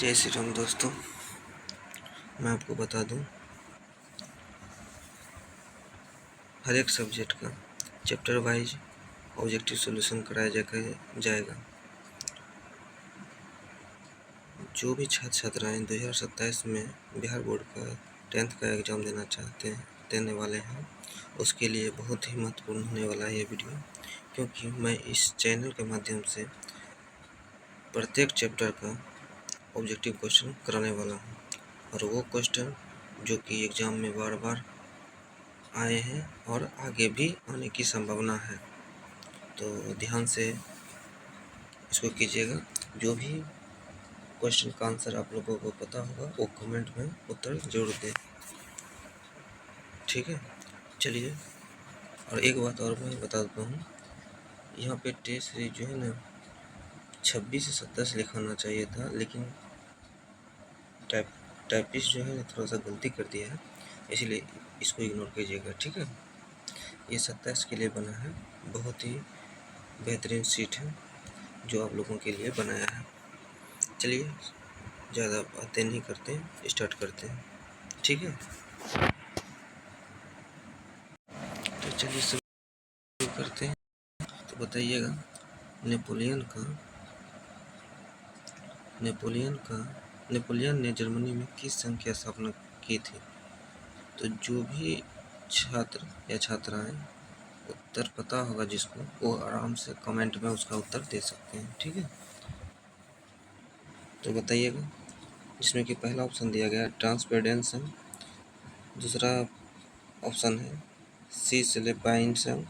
जय श्री राम दोस्तों, मैं आपको बता दूं, हर एक सब्जेक्ट का चैप्टर वाइज ऑब्जेक्टिव सॉल्यूशन कराया जाएगा। जो भी छात्र छात्राएँ 2027 में बिहार बोर्ड का 10th का एग्ज़ाम देने वाले हैं, उसके लिए बहुत ही महत्वपूर्ण होने वाला है ये वीडियो, क्योंकि मैं इस चैनल के माध्यम से प्रत्येक चैप्टर का ऑब्जेक्टिव क्वेश्चन कराने वाला हूँ, और वो क्वेश्चन जो कि एग्ज़ाम में बार बार आए हैं और आगे भी आने की संभावना है। तो ध्यान से इसको कीजिएगा। जो भी क्वेश्चन का आंसर आप लोगों को पता होगा वो कमेंट में उत्तर जरूर दें, ठीक है। चलिए, और एक बात और मैं बता देता हूँ, यहाँ पे टेस्ट सीरीज जो है ना 26 से 27 लिखाना चाहिए था, लेकिन टाइपिस्ट जो है ना थोड़ा सा गलती कर दिया है, इसलिए इसको इग्नोर कीजिएगा, ठीक है। ये 27 के लिए बना है, बहुत ही बेहतरीन सीट है जो आप लोगों के लिए बनाया है। चलिए, ज़्यादा बातें नहीं करते हैं, स्टार्ट करते हैं, ठीक है। तो चलिए शुरू करते हैं। तो बताइएगा, नेपोलियन ने जर्मनी में किस संघ की स्थापना की थी? तो जो भी छात्र या छात्राएं उत्तर पता होगा जिसको, वो आराम से कमेंट में उसका उत्तर दे सकते हैं, ठीक है। तो बताइएगा, जिसमें कि पहला ऑप्शन दिया गया ट्रांसपेडेंट संघ, दूसरा ऑप्शन है सी सिलेपाइन संघ,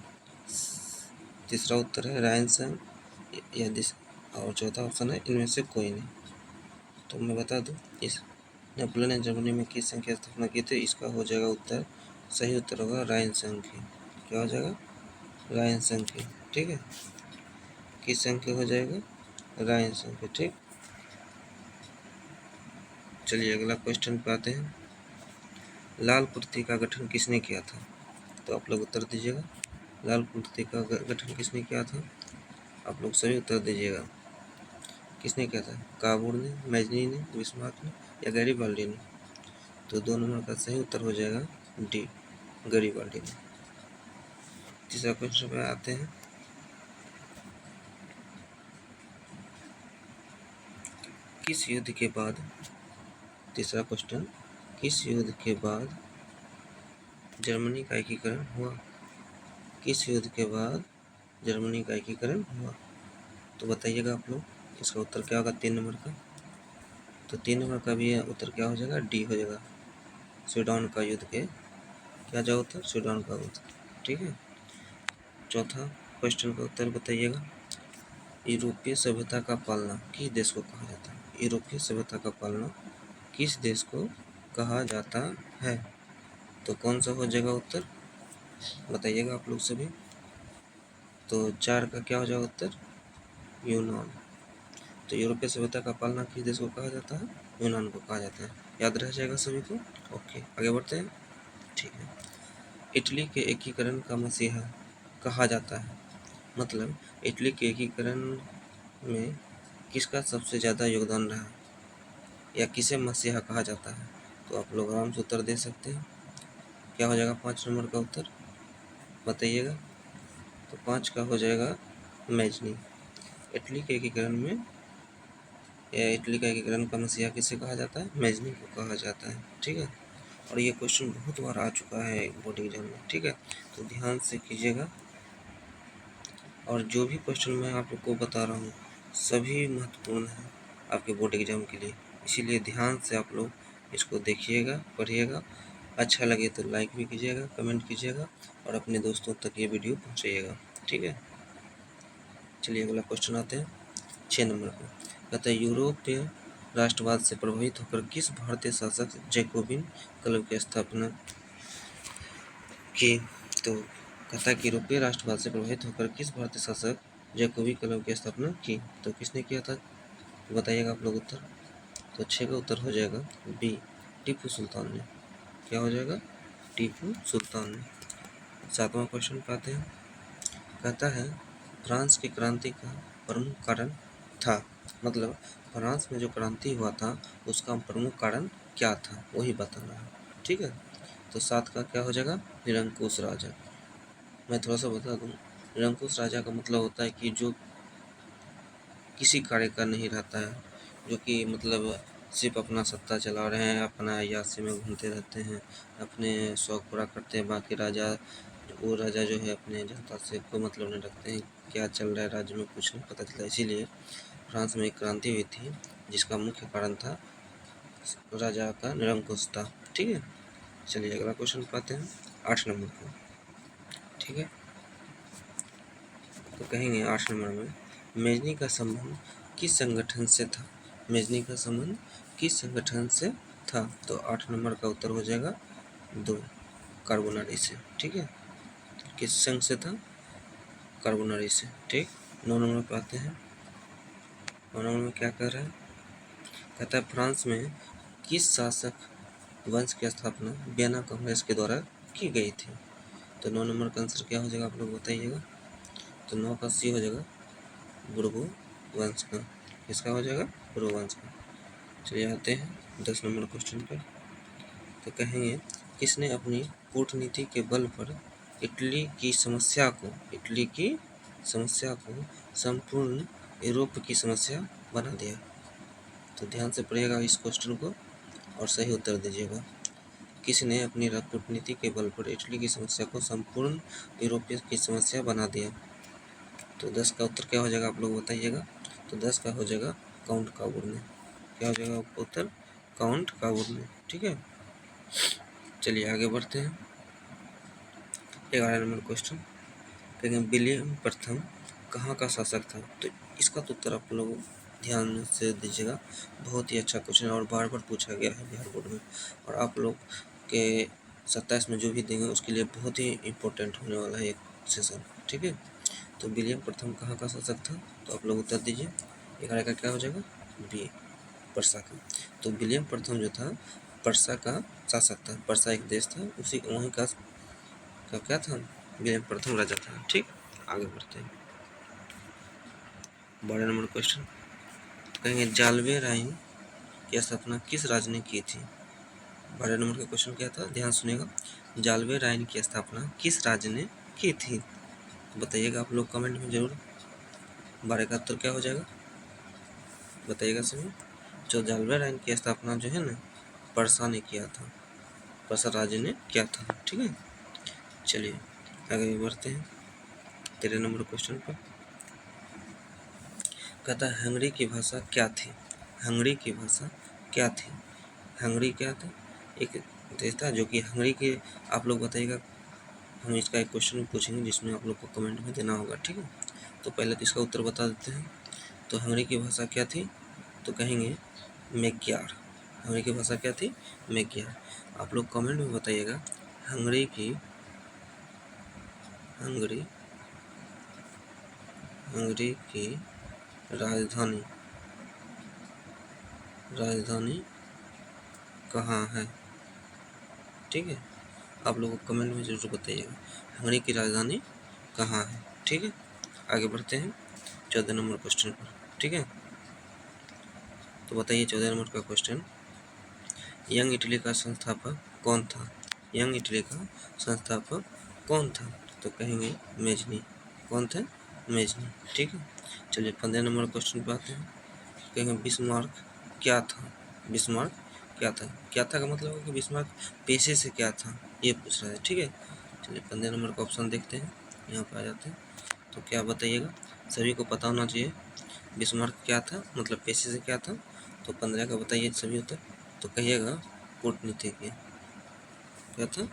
तीसरा उत्तर है राइन संघ, और चौथा ऑप्शन है इनमें से कोई नहीं। तो मैं बता दूं, इस नेपोलियन ने जर्मनी में किस संघ की स्थापना की थी, इसका हो जाएगा उत्तर, सही उत्तर होगा राइन संघ की। क्या हो जाएगा? राइन संघ की, ठीक है। किस संघ की हो जाएगा? राइन संघ की, ठीक। चलिए अगला क्वेश्चन पे आते हैं। लाल कुर्ती का गठन किसने किया था? तो आप लोग उत्तर दीजिएगा, लाल कुर्ती का गठन किसने किया था? आप लोग सही उत्तर दीजिएगा। किसने किया था? काबूर ने, मैजनी ने, बिस्मार्क ने या गैरीबाल्डी ने? तो 2 नंबर का सही उत्तर हो जाएगा डी, गैरीबाल्डी ने। तीसरा क्वेश्चन पे आते हैं। किस युद्ध के बाद, तीसरा क्वेश्चन, किस युद्ध के बाद जर्मनी का एकीकरण हुआ? किस युद्ध के बाद जर्मनी का एकीकरण हुआ? तो बताइएगा आप लोग, इसका उत्तर क्या होगा 3 नंबर का? तो 3 नंबर का भी उत्तर क्या हो जाएगा? डी हो जाएगा, सूडान का युद्ध के, क्या जाओ उत्तर? सूडान का युद्ध, ठीक है। चौथा क्वेश्चन का उत्तर बताइएगा, यूरोपीय सभ्यता का पालना किस देश को कहा जाता है? यूरोपीय सभ्यता का पालना किस देश को कहा जाता है? तो कौन सा हो जाएगा उत्तर? बताइएगा आप लोग सभी। तो 4 का क्या हो जाएगा उत्तर? यूनान। तो यूरोपीय सभ्यता का पालना किस देश को कहा जाता है? यूनान को कहा जाता है। याद रह जाएगा सभी को। ओके, आगे बढ़ते हैं, ठीक है। इटली के एकीकरण का मसीहा कहा जाता है, मतलब इटली के एकीकरण में किसका सबसे ज़्यादा योगदान रहा, या किसे मसीहा कहा जाता है? तो आप लोग आराम से उत्तर दे सकते हैं। क्या हो जाएगा 5 नंबर का उत्तर? बताइएगा। तो 5 का हो जाएगा मैजनी। इटली के एकीकरण में, या इटली का एकीकरण का मसीहा किसे कहा जाता है? मैजनी को कहा जाता है, ठीक है। और ये क्वेश्चन बहुत बार आ चुका है बोर्ड एग्जाम में, ठीक है। तो ध्यान से कीजिएगा, और जो भी क्वेश्चन मैं आप लोग को बता रहा हूँ सभी महत्वपूर्ण है आपके बोर्ड एग्जाम के लिए, इसीलिए ध्यान से आप लोग इसको देखिएगा, पढ़िएगा। अच्छा लगे तो लाइक भी कीजिएगा, कमेंट कीजिएगा, और अपने दोस्तों तक ये वीडियो पहुँचाइएगा, ठीक है। चलिए अगला क्वेश्चन आते हैं 6 नंबर पर। कहता है, यूरोपीय राष्ट्रवाद से प्रभावित होकर किस भारतीय शासक जैकोबिन क्लब की स्थापना की? तो कहता है कि यूरोपीय राष्ट्रवाद से प्रभावित होकर किस भारतीय शासक जैकोबी क्लब की स्थापना की? तो किसने किया था? तो बताइएगा आप लोग उत्तर। तो 6 का उत्तर हो जाएगा बी, टीपू सुल्तान ने। क्या हो जाएगा? टीपू सुल्तान ने। 7वां क्वेश्चन पे आते हैं। कहता है, फ्रांस की क्रांति का प्रमुख कारण था, मतलब फ्रांस में जो क्रांति हुआ था उसका प्रमुख कारण क्या था, वही बताना है। ठीक है, तो 7 का क्या हो जाएगा, निरंकुश राजा। मैं थोड़ा सा बता दूं, निरंकुश राजा का मतलब होता है कि जो किसी कार्य का नहीं रहता है, जो कि मतलब सिर्फ अपना सत्ता चला रहे हैं, अपना अय्याशी में घूमते रहते हैं, अपने शौक पूरा करते हैं। बाकी राजा, वो राजा जो है अपने जनता से कोई मतलब नहीं रखते हैं, क्या चल रहा है राज्य में कुछ नहीं पता चलता। इसीलिए फ्रांस में एक क्रांति हुई थी जिसका मुख्य कारण था राजा का निरंकुश था। ठीक है, चलिए अगला क्वेश्चन पाते हैं 8 नंबर का। ठीक है, तो कहेंगे 8 नंबर में मेजनी का संबंध किस संगठन से था। मेजनी का संबंध किस संगठन से था, तो 8 नंबर का उत्तर हो जाएगा 2, कार्बोनरी से। ठीक है, किस संघ से था, कार्बोनरी से। ठीक, 9 नंबर पे आते हैं। 9 नंबर में क्या कह रहा है, कहता है फ्रांस में किस शासक वंश की स्थापना वियना कांग्रेस के द्वारा की गई थी। तो 9 नंबर का आंसर क्या हो जाएगा, आप लोग बताइएगा। तो 9 का सी हो जाएगा, बुर्गो वंश का। किसका हो जाएगा, बुर्गो वंश का। चलिए आते हैं 10 नंबर क्वेश्चन पे। तो कहेंगे किसने अपनी कूटनीति के बल पर इटली की समस्या को संपूर्ण यूरोप की समस्या बना दिया। तो ध्यान से पढ़िएगा इस क्वेश्चन को और सही उत्तर दीजिएगा। किसने अपनी कूटनीति के बल पर इटली की समस्या को संपूर्ण यूरोपीय की समस्या बना दिया। तो 10 का उत्तर क्या हो जाएगा, आप लोग बताइएगा। तो 10 का हो जाएगा काउंट काबूर ने। क्या हो जाएगा उत्तर, काउंट काबूर ने। ठीक है, चलिए आगे बढ़ते हैं। 11 नंबर क्वेश्चन, कहेंगे विलियम प्रथम कहाँ का शासक था। तो इसका तो उत्तर आप लोग ध्यान से दीजिएगा, बहुत ही अच्छा क्वेश्चन और बार बार पूछा गया है बिहार बोर्ड में, और आप लोग के 27 में जो भी देंगे उसके लिए बहुत ही इम्पोर्टेंट होने वाला है एक सेशन। ठीक है, तो विलियम प्रथम कहाँ का शासक था, तो आप लोग उत्तर दीजिए। 11 का क्या हो जाएगा, बी, पर्सा का। तो विलियम प्रथम जो था पर्सा का शासक था। पर्सा एक देश था, उसी वहीं का क्या था, विलियम प्रथम राजा था। ठीक, आगे बढ़ते हैं। 12 नंबर क्वेश्चन, कहेंगे जालवे राइन की स्थापना किस राज्य ने की थी। 12 नंबर का क्वेश्चन क्या था, ध्यान सुनिएगा। जालवे राइन की स्थापना किस राज्य ने की थी, बताइएगा आप लोग कमेंट में जरूर। 12 का उत्तर क्या हो जाएगा, बताइएगा सभी। जो जालवे राइन की स्थापना जो है ना, पर्सा ने किया था, पर्सा राज्य ने किया था। ठीक है, चलिए आगे बढ़ते हैं 13 नंबर क्वेश्चन पर। कहता है हंगरी की भाषा क्या थी। हंगरी की भाषा क्या थी, हंगरी क्या था, एक देश था जो कि हंगरी के, आप लोग बताइएगा। हम इसका एक क्वेश्चन पूछेंगे जिसमें आप लोग को कमेंट में देना होगा। ठीक है, तो पहले तो इसका उत्तर बता देते हैं। तो हंगरी की भाषा क्या थी, तो कहेंगे मैग्यार। हंगरी की भाषा क्या थी, मैग्यार। आप लोग कमेंट में बताइएगा हंगरी की राजधानी कहाँ है। ठीक है, आप लोग कमेंट में जरूर बताइएगा हंगरी की राजधानी कहाँ है। ठीक है, आगे बढ़ते हैं 14 नंबर क्वेश्चन पर। ठीक है, तो बताइए 14 नंबर का क्वेश्चन, यंग इटली का संस्थापक कौन था। यंग इटली का संस्थापक कौन था, तो कहेंगे मेजनी। कौन थे, मेजनी। ठीक है, चलिए 15 नंबर क्वेश्चन पर आते हैं। कहेंगे बिस्मार्क क्या था। बिस्मार्क क्या था, क्या था का मतलब है कि बिस्मार्क पेशे से क्या था, ये पूछ रहा है। ठीक है, चलिए 15 नंबर का ऑप्शन देखते हैं, यहाँ पर आ जाते हैं। तो क्या बताइएगा, सभी को पता होना चाहिए बिस्मार्क क्या था, मतलब पेशे से क्या था। तो 15 का बताइए सभी उत्तर। तो कहिएगा कूटनीतिज्ञ। क्या था,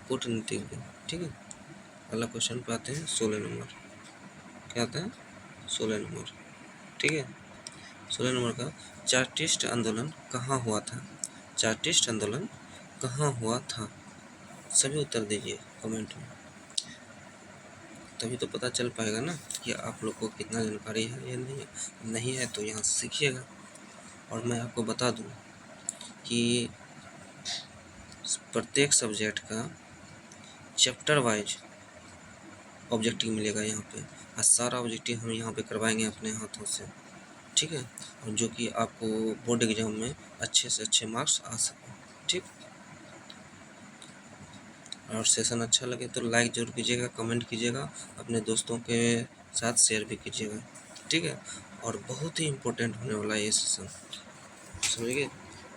कूटनीतिज्ञ। ठीक है, अगला क्वेश्चन पे आते हैं 16 नंबर। क्या आता है, 16 नंबर। ठीक है, 16 नंबर का चार्टिस्ट आंदोलन कहाँ हुआ था। चार्टिस्ट आंदोलन कहाँ हुआ था, सभी उत्तर दीजिए कमेंट में, तभी तो पता चल पाएगा ना कि आप लोग को कितना जानकारी है या नहीं है। तो यहाँ से सीखिएगा। और मैं आपको बता दूँ कि प्रत्येक सब्जेक्ट का चैप्टर वाइज ऑब्जेक्टिव मिलेगा यहाँ पे, और सारा ऑब्जेक्टिव हम यहाँ पे करवाएंगे अपने हाथों से। ठीक है, और जो कि आपको बोर्ड एग्जाम में अच्छे से अच्छे मार्क्स आ सकें। ठीक, और सेशन अच्छा लगे तो लाइक जरूर कीजिएगा, कमेंट कीजिएगा, अपने दोस्तों के साथ शेयर भी कीजिएगा। ठीक है, और बहुत ही इम्पोर्टेंट होने वाला है ये सेशन, समझिए।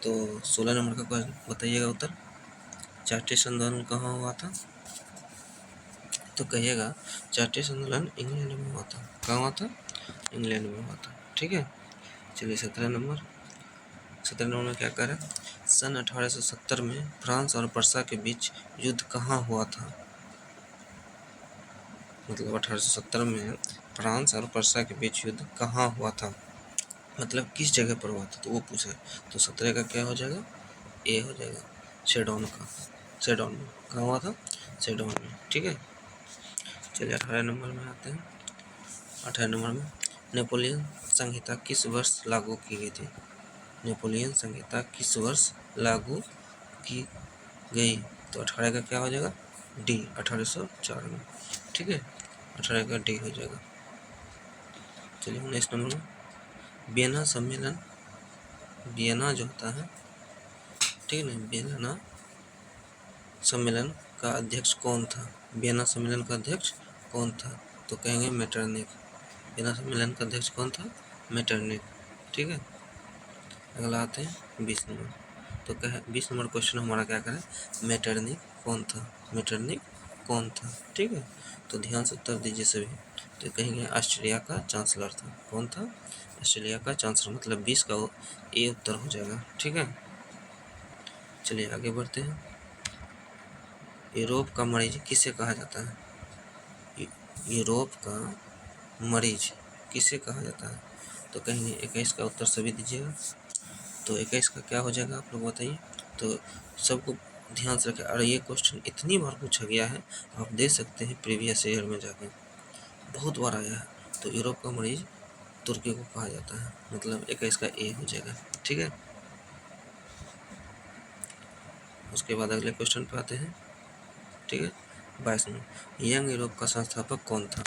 तो 16 नंबर का क्वेश्चन बताइएगा उत्तर। चार्टिस्ट आंदोलन कहाँ हुआ था? तो कहिएगा चार्टिस्ट आंदोलन इंग्लैंड में हुआ था। कहाँ हुआ था? इंग्लैंड में हुआ था। ठीक है, चलिए 17 नंबर में क्या कह रहा है? सन 1870 में फ्रांस और पर्सा के बीच युद्ध कहाँ हुआ था? मतलब 1870 में फ्रांस और पर्सा के बीच युद्ध कहाँ हुआ था, मतलब किस जगह पर हुआ था, तो वो पूछा है। तो 17 का क्या हो जाएगा? ए हो जाएगा, सेडोन का। सेडोन में कहाँ हुआ था? सेडोन में। ठीक है, चलिए 18 नंबर में आते हैं। 18 नंबर में नेपोलियन संहिता किस वर्ष लागू की गई थी? नेपोलियन संहिता किस वर्ष लागू की गई? तो 18 का क्या हो जाएगा? डी, 1804 में। ठीक है, 18 का डी हो जाएगा। चलिए 19 नंबर में वियना सम्मेलन, वियना जो होता है, ठीक है ना, वियना सम्मेलन का अध्यक्ष कौन था? वियना सम्मेलन का अध्यक्ष कौन था? तो कहेंगे मेटरनिख। वियना सम्मेलन का अध्यक्ष कौन था? मेटरनिख। ठीक है, अगला आते हैं 20 नंबर। तो कहे 20 नंबर क्वेश्चन हमारा क्या करें? मेटरनिख कौन था? मेटरनिख कौन था? ठीक है, तो ध्यान से उत्तर दीजिए सभी। तो कहेंगे ऑस्ट्रेलिया का चांसलर था। कौन था? ऑस्ट्रेलिया का चांसलर, मतलब 20 का ए उत्तर हो जाएगा। ठीक है, चलिए आगे बढ़ते हैं। यूरोप का मरीज किसे कहा जाता है? यूरोप का मरीज किसे कहा जाता है? तो कहेंगे 21 का उत्तर सभी दीजिएगा। तो 21 का क्या हो जाएगा आप लोग बताइए। तो सबको ध्यान से रखें, और ये क्वेश्चन इतनी बार पूछा गया है, आप देख सकते हैं प्रीवियस ईयर में जाकर बहुत बार आया है। तो यूरोप का मरीज तुर्की को कहा जाता है, मतलब 21 का ए हो जाएगा। ठीक है, उसके बाद अगले क्वेश्चन पे आते हैं। ठीक है, 22 नंबर यंग यूरोप का संस्थापक कौन था?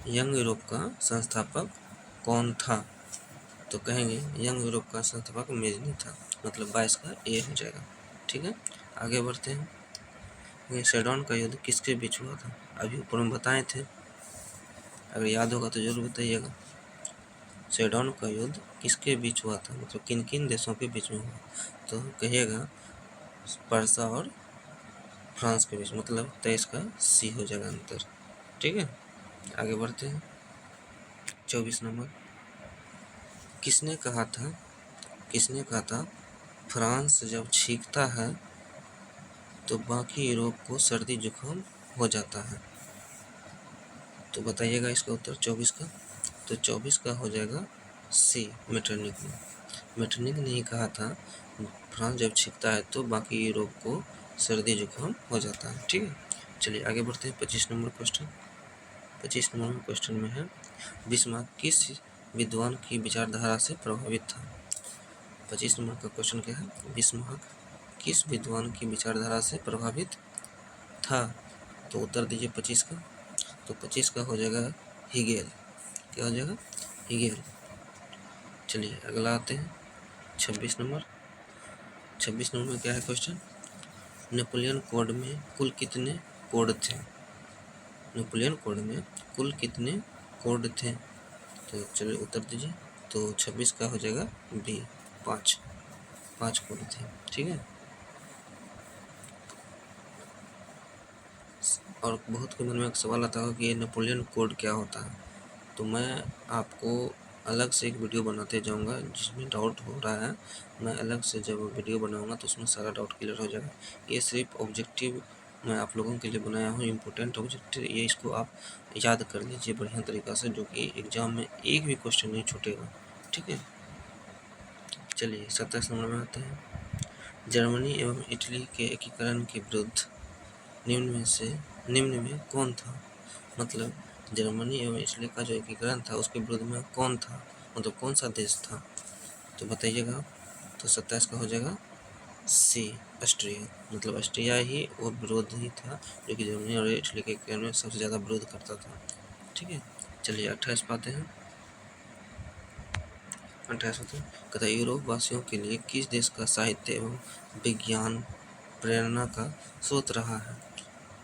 यंग यूरोप का संस्थापक कौन था? तो कहेंगे यंग यूरोप का संस्थापक मेजनी था, मतलब 22 का ए हो जाएगा। ठीक है, आगे बढ़ते हैं। ये सेडोन का युद्ध किसके बीच हुआ था? अभी ऊपर में बताए थे, अगर याद होगा तो जरूर बताइएगा। सेडोन का युद्ध किसके बीच हुआ था, मतलब किन किन देशों के बीच में हुआ? तो कहिएगा पर्सा और फ्रांस के बीच, मतलब 23 का सी हो जाएगा अंतर। ठीक है, आगे बढ़ते हैं। 24 नंबर किसने कहा था फ्रांस जब छींकता है तो बाकी यूरोप को सर्दी जुकाम हो जाता है? तो बताइएगा इसका उत्तर 24 का। तो 24 का हो जाएगा सी, मेटरनिख ने। मेटरनिख ने ही कहा था फ्रांस जब छींकता है तो बाकी यूरोप को सर्दी जुकाम हो जाता है। ठीक है, चलिए आगे बढ़ते हैं। 25 नंबर क्वेश्चन। 25 नंबर क्वेश्चन में है बिस्मार्क किस विद्वान की विचारधारा से प्रभावित था? 25 नंबर का क्वेश्चन क्या है? बिस्मार्क किस विद्वान की विचारधारा से प्रभावित था? तो उत्तर दीजिए 25 का। तो 25 का हो जाएगा हीगेल। क्या हो जाएगा? हीगेल। चलिए अगला आते हैं 26 नंबर। 26 नंबर में क्या है क्वेश्चन? नेपोलियन कोड में कुल कितने कोड थे? नेपोलियन कोड में कुल कितने कोड थे? तो चलिए उत्तर दीजिए। तो 26 का हो जाएगा बी, 5 कोड थे। ठीक है, और बहुत के मन में एक सवाल आता है कि ये नेपोलियन कोड क्या होता है। तो मैं आपको अलग से एक वीडियो बनाते जाऊंगा, जिसमें डाउट हो रहा है मैं अलग से जब वीडियो बनाऊंगा तो उसमें सारा डाउट क्लियर हो जाएगा। ये सिर्फ ऑब्जेक्टिव मैं आप लोगों के लिए बनाया हूँ, इम्पोर्टेंट ऑब्जेक्टिव, ये इसको आप याद कर लीजिए बढ़िया तरीक़ा से, जो कि एग्ज़ाम में एक भी क्वेश्चन नहीं छूटेगा। ठीक है, चलिए 27 नंबर में आते हैं। जर्मनी एवं इटली के एकीकरण के विरुद्ध निम्न में कौन था? मतलब जर्मनी एवं इटली का जो एकीकरण था उसके विरोध में कौन था, मतलब कौन सा देश था? तो बताइएगा। तो 27 का हो जाएगा सी, ऑस्ट्रिया। मतलब ऑस्ट्रिया ही वो विरोध ही था जो कि जर्मनी और इटली के एकीकरण में सबसे ज़्यादा विरोध करता था। ठीक है, चलिए 28 पाते हैं। 28 कहता है यूरोप वासियों के लिए किस देश का साहित्य एवं विज्ञान प्रेरणा का स्रोत रहा है?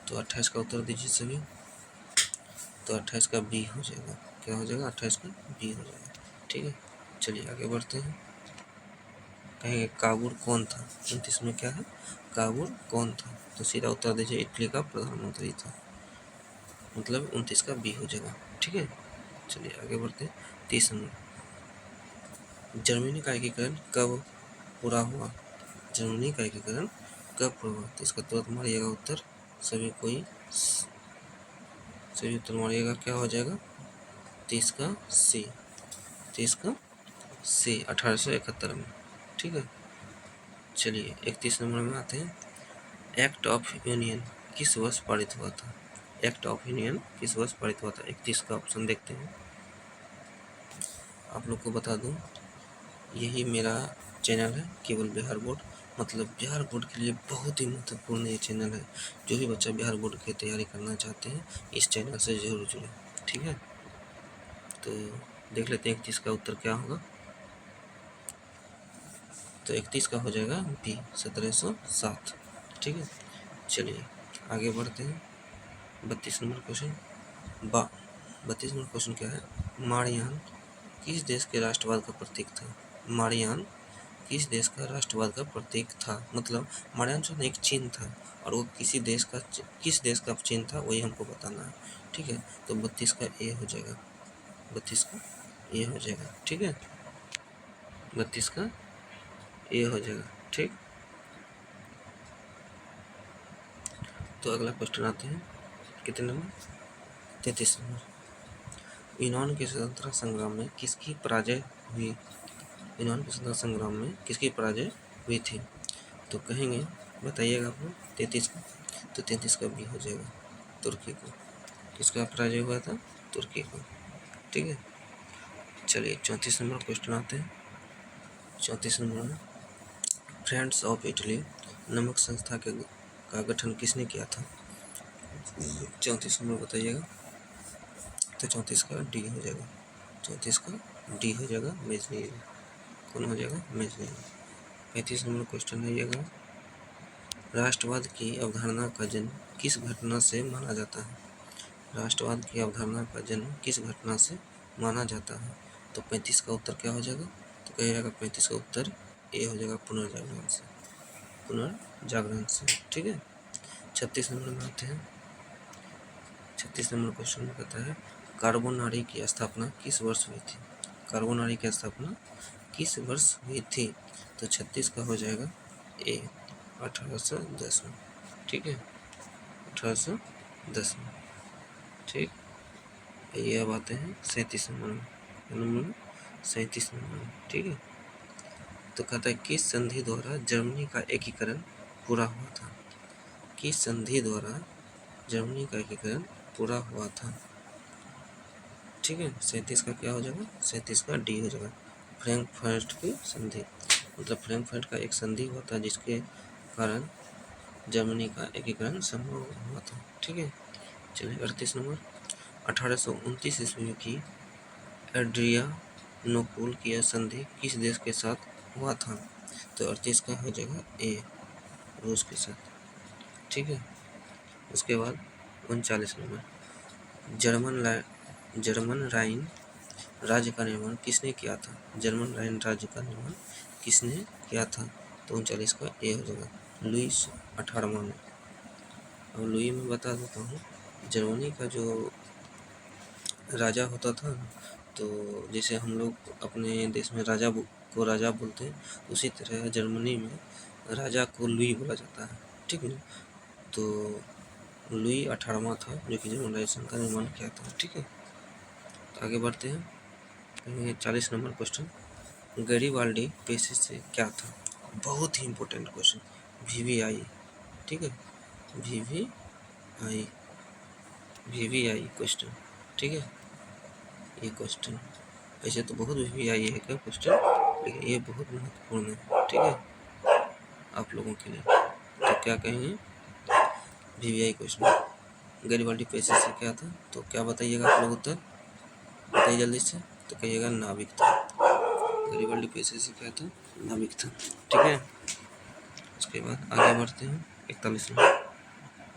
तो 28 का उत्तर दीजिए सभी। तो 28 का बी हो जाएगा। क्या हो जाएगा? 28 का बी हो जाएगा। ठीक है, चलिए आगे बढ़ते हैं। कहेंगे काबुल कौन था? 29 में क्या है? काबुल कौन था? तो सीधा उत्तर दीजिए इटली का प्रधानमंत्री था। मतलब 29 का बी हो जाएगा। ठीक है, चलिए आगे बढ़ते हैं। 30 नंबर, जर्मनी का एकीकरण कब पूरा हुआ? जर्मनी का एकीकरण कब पूरा हुआ? तो इसका तुरंत मारिएगा उत्तर सभी उत्तर मारिएगा। क्या हो जाएगा? 30 का सी। 30 का सी 1871 में। ठीक है, चलिए 31 नंबर में आते हैं। एक्ट ऑफ यूनियन किस वर्ष पारित हुआ था? एक्ट ऑफ यूनियन किस वर्ष पारित हुआ था? 31 का ऑप्शन देखते हैं। आप लोग को बता दूं, यही मेरा चैनल है केवल बिहार बोर्ड, मतलब बिहार बोर्ड के लिए बहुत ही महत्वपूर्ण ये चैनल है। जो भी बच्चा बिहार बोर्ड की तैयारी करना चाहते हैं इस चैनल से जरूर जुड़े। ठीक है, तो देख लेते हैं 31 का उत्तर क्या होगा। तो 31 का हो जाएगा बी 1707। ठीक है, चलिए आगे बढ़ते हैं। 32 नंबर क्वेश्चन 32 नंबर क्वेश्चन क्या है? मारियान किस देश के राष्ट्रवाद का प्रतीक था? मारियान किस देश का राष्ट्रवाद का प्रतीक था? मतलब मारियान जो एक चिन्ह था और वो किस देश का चिन्ह था वही हमको बताना है। ठीक है, तो 32 का ए हो जाएगा। 32 का ए हो जाएगा। ठीक है, 32 का ए हो जाएगा। ठीक, तो अगला क्वेश्चन आते हैं। कितने नंबर? 33 नंबर, यूनान के स्वतंत्रता संग्राम में किसकी पराजय हुई? यूनान के स्वतंत्रता संग्राम में किसकी पराजय हुई थी? तो कहेंगे, बताइएगा आप लोग। 33 का, तो 33 का बी हो जाएगा, तुर्की को। किसका पराजय हुआ था? तुर्की को। ठीक है, चलिए 34 नंबर क्वेश्चन आते हैं। 34 नंबर में फ्रेंड्स ऑफ इटली नामक संस्था का गठन किसने किया था? 34 नंबर बताइएगा। तो 34 का डी हो जाएगा। 34 का डी हो जाएगा, मेजनी। कौन हो जाएगा? मेजनी। 35 नंबर क्वेश्चन आइएगा, राष्ट्रवाद की अवधारणा का जन्म किस घटना से माना जाता है? राष्ट्रवाद की अवधारणा का जन्म किस घटना से माना जाता है? तो 35 का उत्तर क्या हो जाएगा? तो कहिएगा 35 का उत्तर ए हो जाएगा, पुनर्जागरण से। पुनर्जागरण से। ठीक है, 36 नंबर में आते हैं। 36 नंबर क्वेश्चन में कहता है कार्बोनारी की स्थापना किस वर्ष हुई थी? कार्बोनारी की स्थापना किस वर्ष हुई थी? तो 36 का हो जाएगा ए 1810 में। ठीक है, 1810 में। ठीक, ये अब आते हैं 37 नंबर में। 37 नंबर में। ठीक है, तो कहता है किस संधि द्वारा जर्मनी का एकीकरण पूरा हुआ था? किस संधि द्वारा जर्मनी का एकीकरण पूरा हुआ था? ठीक है, 37 का क्या हो जाएगा? 37 का डी हो जाएगा, फ्रैंकफर्ट की संधि। मतलब फ्रैंकफर्ट का एक संधि हुआ था जिसके कारण जर्मनी का एकीकरण संभव हुआ था। ठीक है, चलिए 38 नंबर, 1829 ईस्वी की एड्रियानोपुल की संधि किस देश के साथ हुआ था? तो 38 का हो जाएगा ए, रूस के साथ। ठीक है, उसके बाद 39 नंबर, जर्मन राइन राज्य का निर्माण किसने किया था? जर्मन राइन राज्य का निर्माण किसने किया था? तो 39 का ए हो जाएगा, लुईस 18वां में। और लुई में बता देता हूँ, जर्मनी का जो राजा होता था, तो जैसे हम लोग अपने देश में राजा को राजा बोलते हैं, उसी तरह जर्मनी में राजा को लुई बोला जाता है। ठीक है, तो लुई 18वां था जो कि जर्मन राजस्थान का निर्माण किया था। ठीक है, तो आगे बढ़ते हैं। 40 नंबर क्वेश्चन, गैरीबाल्डी पेशे से क्या था? बहुत ही इंपॉर्टेंट क्वेश्चन, वीवीआई। ठीक है, वीवीआई क्वेश्चन। ठीक है, ये क्वेश्चन ऐसे तो बहुत वीवीआई है क्या क्वेश्चन, लेकिन ये बहुत महत्वपूर्ण है। ठीक है, आप लोगों के लिए। तो क्या कहेंगे? वीवीआई क्वेश्चन, गैरीबाल्डी पेशे से क्या था? तो क्या बताइएगा आप लोग उत्तर? बताइए जल्दी से। तो कहिएगा नाविक था। गैरिबाल्डी पेशे से क्या था, नाविक था। ठीक है, उसके बाद आगे बढ़ते हैं 41वां,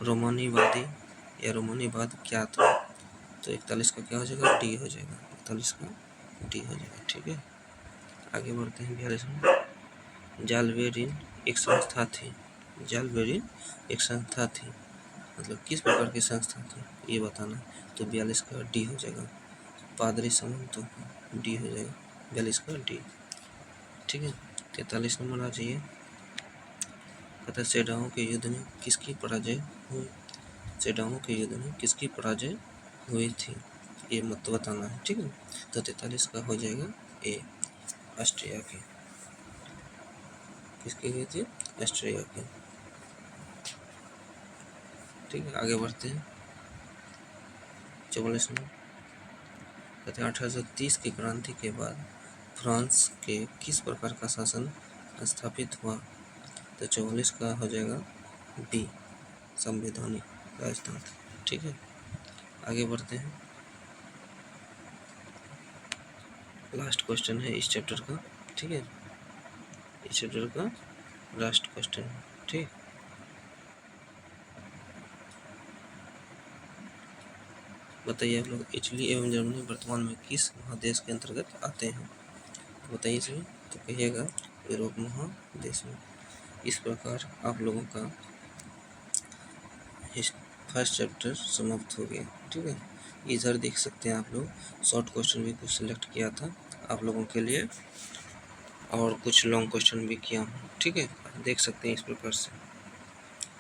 रोमानीवादी या रोमानीवाद क्या था। तो 41 का क्या हो जाएगा, डी हो जाएगा, 41 का डी हो जाएगा। ठीक है, आगे बढ़ते हैं 42वां, जालबेरिन एक संस्था थी। जालबेरिन एक संस्था थी, मतलब किस प्रकार की संस्था थी ये बताना है। तो 42 का डी हो जाएगा, पादरी समंतो का डी हो जाएगा, 42 का डी। ठीक है, 43 नंबर आ जाइए, कहता है सेडाओं के युद्ध में किसकी पराजय हुई। सेडाओं के युद्ध में किसकी पराजय हुई थी ये मत बताना है। ठीक है, तो 43 का हो जाएगा ए, ऑस्ट्रिया की। किसकी हुई थी, ऑस्ट्रिया की। ठीक है, आगे बढ़ते हैं 44 में, कहते हैं 1830 की क्रांति के बाद फ्रांस के किस प्रकार का शासन स्थापित हुआ। तो 44 का हो जाएगा बी, संवैधानिक राजतंत्र। ठीक है, आगे बढ़ते हैं, लास्ट क्वेश्चन है इस चैप्टर का। ठीक है, इस चैप्टर का लास्ट क्वेश्चन है। ठीक, बताइए आप लोग, इटली एवं जर्मनी वर्तमान में किस महादेश के अंतर्गत आते हैं। बताइए सही, तो कहिएगा यूरोप महादेश में। इस प्रकार आप लोगों का फर्स्ट चैप्टर समाप्त हो गया। ठीक है, इधर देख सकते हैं आप लोग, शॉर्ट क्वेश्चन भी कुछ सिलेक्ट किया था आप लोगों के लिए, और कुछ लॉन्ग क्वेश्चन भी किया हूँ। ठीक है, देख सकते हैं इस प्रकार से।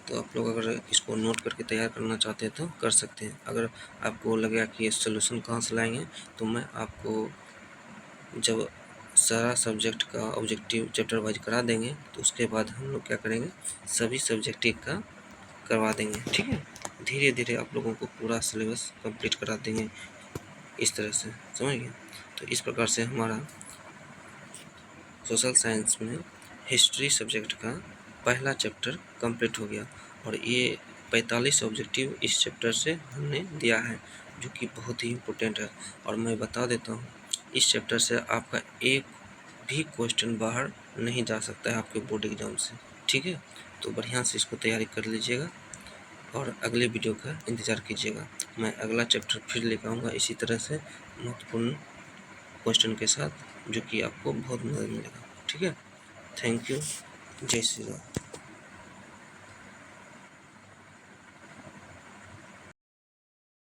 तो आप लोग अगर इसको नोट करके तैयार करना चाहते हैं तो कर सकते हैं। अगर आपको लगेगा कि ये सोल्यूशन कहाँ से लाएंगे, तो मैं आपको जब सारा सब्जेक्ट का ऑब्जेक्टिव चैप्टर वाइज करा देंगे तो उसके बाद हम लोग क्या करेंगे, सभी सब्जेक्टिव का करवा देंगे। ठीक है, धीरे धीरे आप लोगों को पूरा सिलेबस कंप्लीट करा देंगे इस तरह से, समझ गए। तो इस प्रकार से हमारा सोशल साइंस में हिस्ट्री सब्जेक्ट का पहला चैप्टर कंप्लीट हो गया, और ये 45 ऑब्जेक्टिव इस चैप्टर से हमने दिया है, जो कि बहुत ही इम्पोर्टेंट है। और मैं बता देता हूँ, इस चैप्टर से आपका एक भी क्वेश्चन बाहर नहीं जा सकता है आपके बोर्ड एग्जाम से। ठीक है, तो बढ़िया से इसको तैयारी कर लीजिएगा और अगले वीडियो का इंतज़ार कीजिएगा। मैं अगला चैप्टर फिर लेकर आऊँगा इसी तरह से महत्वपूर्ण क्वेश्चन के साथ, जो कि आपको बहुत मदद मिलेगा। ठीक है, थैंक यू, जय श्री राम।